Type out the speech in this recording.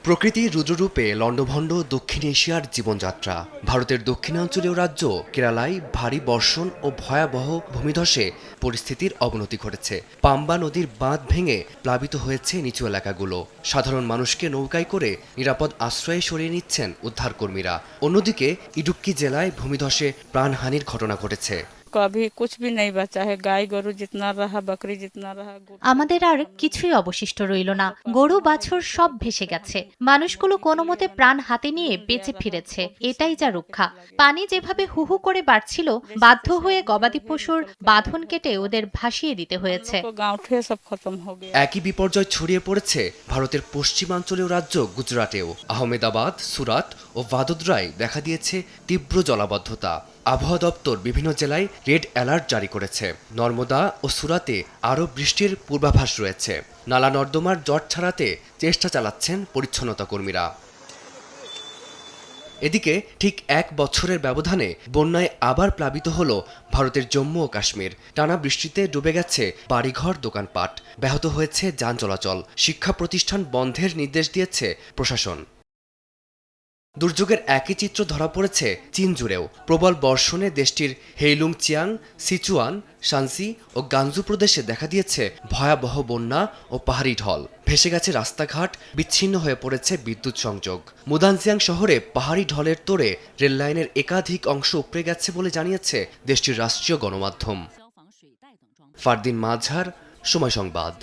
প্রকৃতির রুদ্ররূপে লণ্ডভণ্ড দক্ষিণ এশিয়ার জীবনযাত্রা। ভারতের দক্ষিণাঞ্চলীয় রাজ্য কেরালায় ভারী বর্ষণ ও ভয়াবহ ভূমিধসে পরিস্থিতির অবনতি ঘটেছে। পাম্বা নদীর বাঁধ ভেঙে প্লাবিত হয়েছে নিচু এলাকাগুলো। সাধারণ মানুষকে নৌকায় করে নিরাপদ আশ্রয়ে সরিয়ে নিচ্ছেন উদ্ধারকর্মীরা। অন্যদিকে ইডুক্কি জেলায় ভূমিধসে প্রাণহানির ঘটনা ঘটেছে। कभी कुछ भी नहीं बचा है। गाय गरु जितना रहा, बकरी जितना रहा, আমাদের আর কিছুই অবশিষ্ট রইল না। গরু বাছুর সব ভেসে গেছে। মানুষগুলো কোনো মতে প্রাণ হাতে নিয়ে বেঁচে ফিরেছে, এটাই যা রক্ষা। পানি যেভাবে হুহু করে বাড়ছিল, বাধ্য হয়ে গবাদি পশুর বাঁধন কেটে ওদের ভাসিয়ে দিতে হয়েছে। गाँव ठे सब खत्म हो गया। একই বিপর্যয় ছড়িয়ে পড়েছে ভারতের পশ্চিমাঞ্চলীয় রাজ্য গুজরাটেও। আহমেদাবাদ, সুরাট ও ভাদোদরায় দেখা দিয়েছে তীব্র জলাবদ্ধতা। আবহাওয়া দপ্তর বিভিন্ন জেলায় রেড অ্যালার্ট জারি করেছে। নর্মদা ও সুরাতে আরও বৃষ্টির পূর্বাভাস রয়েছে। নালা নর্দমার জট ছাড়াতে চেষ্টা চালাচ্ছেন পরিচ্ছন্নতা কর্মীরা। এদিকে ঠিক এক বছরের ব্যবধানে বন্যায় আবার প্লাবিত হল ভারতের জম্মু ও কাশ্মীর। টানা বৃষ্টিতে ডুবে গেছে বাড়িঘর, দোকানপাট, ব্যাহত হয়েছে যান চলাচল। শিক্ষা প্রতিষ্ঠান বন্ধের নির্দেশ দিয়েছে প্রশাসন। দুর্যোগের একই চিত্র ধরা পড়েছে চীন জুড়েও। প্রবল বর্ষণে দেশটির হেইলুং চিয়াং, সিচুয়ান, শানসি ও গানজু প্রদেশে দেখা দিয়েছে ভয়াবহ বন্যা ও পাহাড়ি ঢল। ভেসে গেছে রাস্তাঘাট, বিচ্ছিন্ন হয়ে পড়েছে বিদ্যুৎ সংযোগ। মুদানজিয়াং শহরে পাহাড়ি ঢলের তোড়ে রেললাইনের একাধিক অংশ উপড়ে গেছে বলে জানিয়েছে দেশটির রাষ্ট্রীয় গণমাধ্যম। ফারদিন মাঝার, সময় সংবাদ।